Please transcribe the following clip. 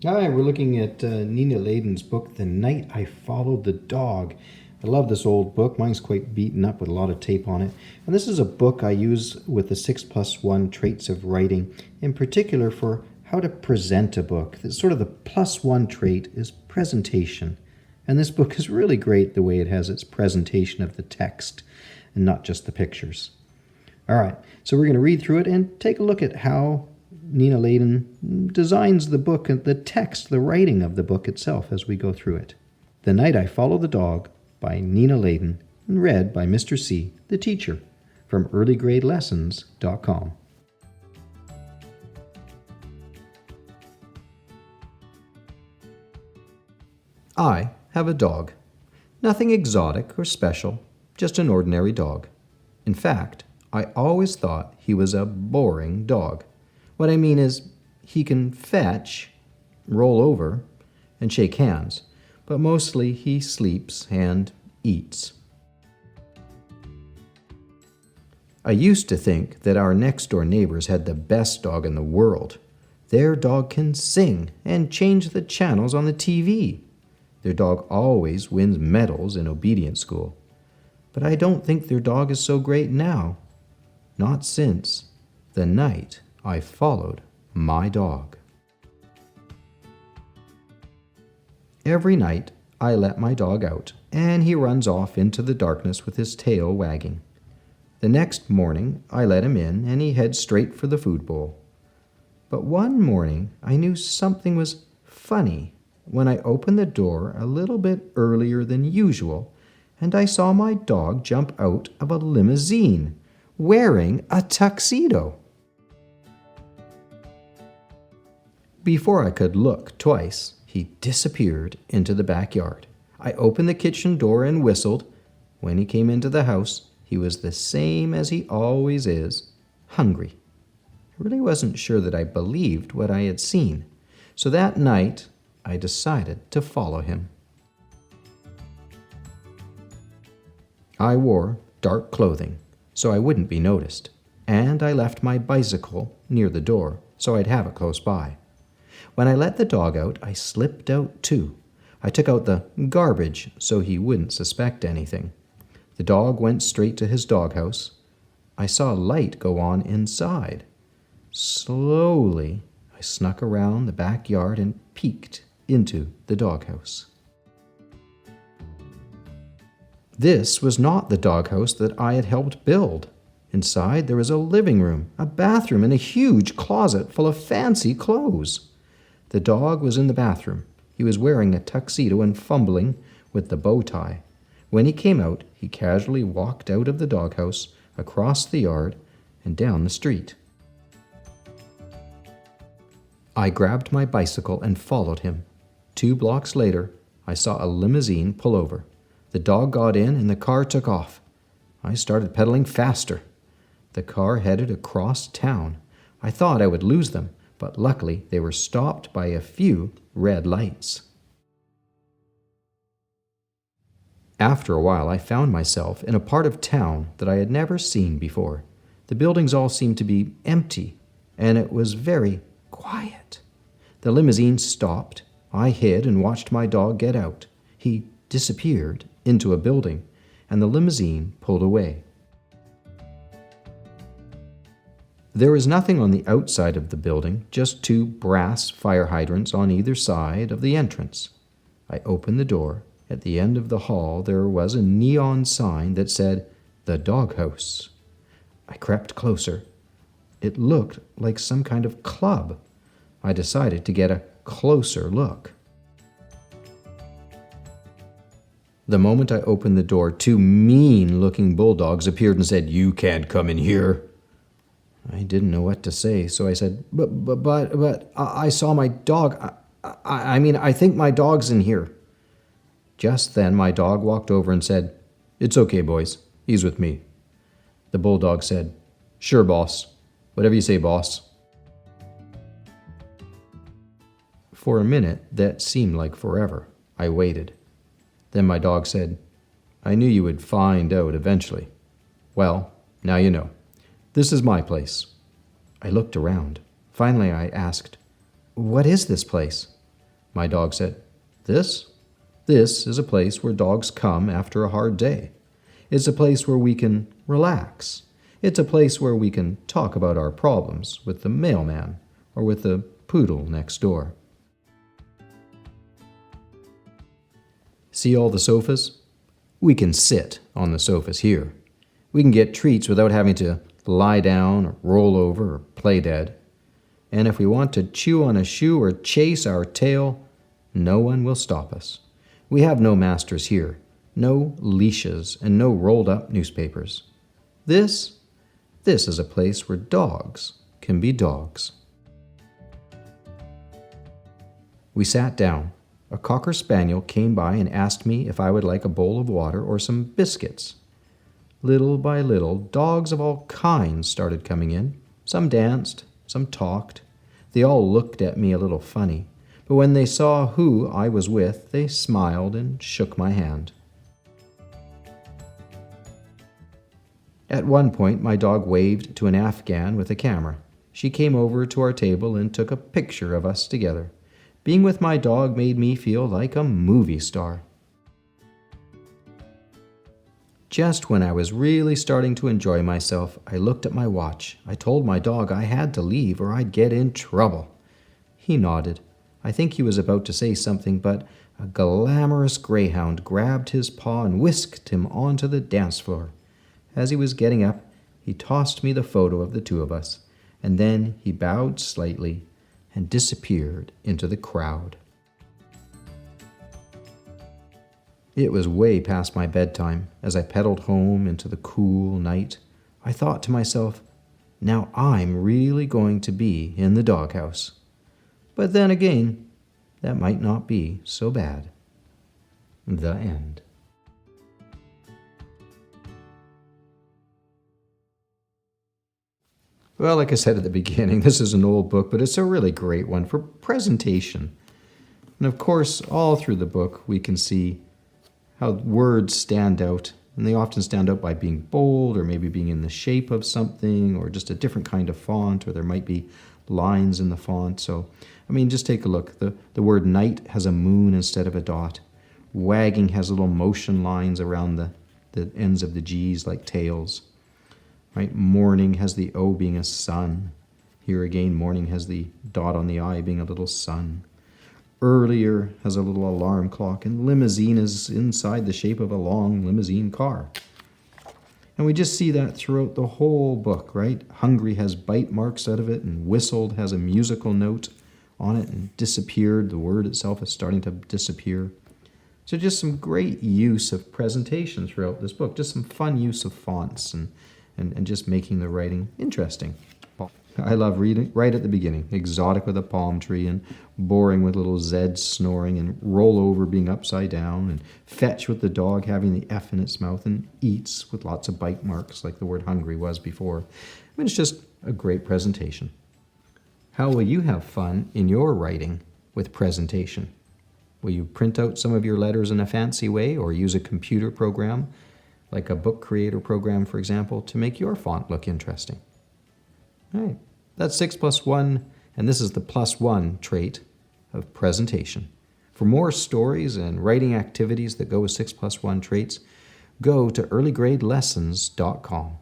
Hi, we're looking at Nina Layden's book, The Night I Followed the Dog. I love this old book. Mine's quite beaten up with a lot of tape on it. And this is a book I use with the 6+1 traits of writing, in particular for how to present a book. It's sort of the +1 trait is presentation. And this book is really great the way it has its presentation of the text and not just the pictures. All right, so we're going to read through it and take a look at how Nina Layden designs the book and the text, the writing of the book itself as we go through it. The Night I Followed the Dog by Nina Layden, and read by Mr. C, the teacher, from earlygradelessons.com. I have a dog. Nothing exotic or special, just an ordinary dog. In fact, I always thought he was a boring dog. What I mean is, he can fetch, roll over, and shake hands, but mostly he sleeps and eats. I used to think that our next-door neighbors had the best dog in the world. Their dog can sing and change the channels on the TV. Their dog always wins medals in obedience school. But I don't think their dog is so great now. Not since the night I followed my dog. Every night I let my dog out, and he runs off into the darkness with his tail wagging. The next morning I let him in, and he heads straight for the food bowl. But one morning I knew something was funny when I opened the door a little bit earlier than usual, and I saw my dog jump out of a limousine, wearing a tuxedo. Before I could look twice, he disappeared into the backyard. I opened the kitchen door and whistled. When he came into the house, he was the same as he always is, hungry. I really wasn't sure that I believed what I had seen, so that night I decided to follow him. I wore dark clothing so I wouldn't be noticed, and I left my bicycle near the door so I'd have it close by. When I let the dog out, I slipped out too. I took out the garbage so he wouldn't suspect anything. The dog went straight to his doghouse. I saw a light go on inside. Slowly, I snuck around the backyard and peeked into the doghouse. This was not the doghouse that I had helped build. Inside, there was a living room, a bathroom, and a huge closet full of fancy clothes. The dog was in the bathroom. He was wearing a tuxedo and fumbling with the bow tie. When he came out, he casually walked out of the doghouse, across the yard, and down the street. I grabbed my bicycle and followed him. 2 blocks later, I saw a limousine pull over. The dog got in and the car took off. I started pedaling faster. The car headed across town. I thought I would lose them, but luckily they were stopped by a few red lights. After a while, I found myself in a part of town that I had never seen before. The buildings all seemed to be empty, and it was very quiet. The limousine stopped. I hid and watched my dog get out. He disappeared into a building, and the limousine pulled away. There was nothing on the outside of the building, just 2 brass fire hydrants on either side of the entrance. I opened the door. At the end of the hall there was a neon sign that said, "The Doghouse." I crept closer. It looked like some kind of club. I decided to get a closer look. The moment I opened the door, 2 mean-looking bulldogs appeared and said, "You can't come in here." I didn't know what to say, so I said, But I saw my dog. I think my dog's in here." Just then my dog walked over and said, "It's okay, boys. He's with me." The bulldog said, "Sure, boss. Whatever you say, boss." For a minute, that seemed like forever. I waited. Then my dog said, "I knew you would find out eventually. Well, now you know. This is my place." I looked around. Finally, I asked, "What is this place?" My dog said. This? This is a place where dogs come after a hard day. It's a place where we can relax. It's a place where we can talk about our problems with the mailman or with the poodle next door. See all the sofas? We can sit on the sofas here. We can get treats without having to lie down or roll over or play dead. And if we want to chew on a shoe or chase our tail, no one will stop us. We have no masters here, no leashes and no rolled up newspapers. This is a place where dogs can be dogs. We sat down. A cocker spaniel came by and asked me if I would like a bowl of water or some biscuits. Little by little, dogs of all kinds started coming in. Some danced, some talked. They all looked at me a little funny, but when they saw who I was with, they smiled and shook my hand. At one point, my dog waved to an Afghan with a camera. She came over to our table and took a picture of us together. Being with my dog made me feel like a movie star. Just when I was really starting to enjoy myself, I looked at my watch. I told my dog I had to leave or I'd get in trouble. He nodded. I think he was about to say something, but a glamorous greyhound grabbed his paw and whisked him onto the dance floor. As he was getting up, he tossed me the photo of the two of us, and then he bowed slightly and disappeared into the crowd. It was way past my bedtime. As I pedaled home into the cool night, I thought to myself, now I'm really going to be in the doghouse. But then again, that might not be so bad. The end. Well, like I said at the beginning, this is an old book, but it's a really great one for presentation. And of course, all through the book, we can see how words stand out. And they often stand out by being bold or maybe being in the shape of something or just a different kind of font, or there might be lines in the font. So, I mean, just take a look. The word night has a moon instead of a dot. Wagging has little motion lines around the ends of the G's like tails. Right? Morning has the O being a sun. Here again, morning has the dot on the I being a little sun. Earlier has a little alarm clock, and limousine is inside the shape of a long limousine car. And we just see that throughout the whole book, right? Hungry has bite marks out of it, and whistled has a musical note on it, and disappeared, the word itself is starting to disappear. So just some great use of presentation throughout this book, just some fun use of fonts and just making the writing interesting. I love reading right at the beginning. Exotic with a palm tree, and boring with little Z snoring, and roll over being upside down, and fetch with the dog having the F in its mouth, and eats with lots of bite marks like the word hungry was before. I mean, it's just a great presentation. How will you have fun in your writing with presentation? Will you print out some of your letters in a fancy way, or use a computer program like a book creator program, for example, to make your font look interesting? All right, that's 6+1, and this is the +1 trait of presentation. For more stories and writing activities that go with 6+1 traits, go to earlygradelessons.com.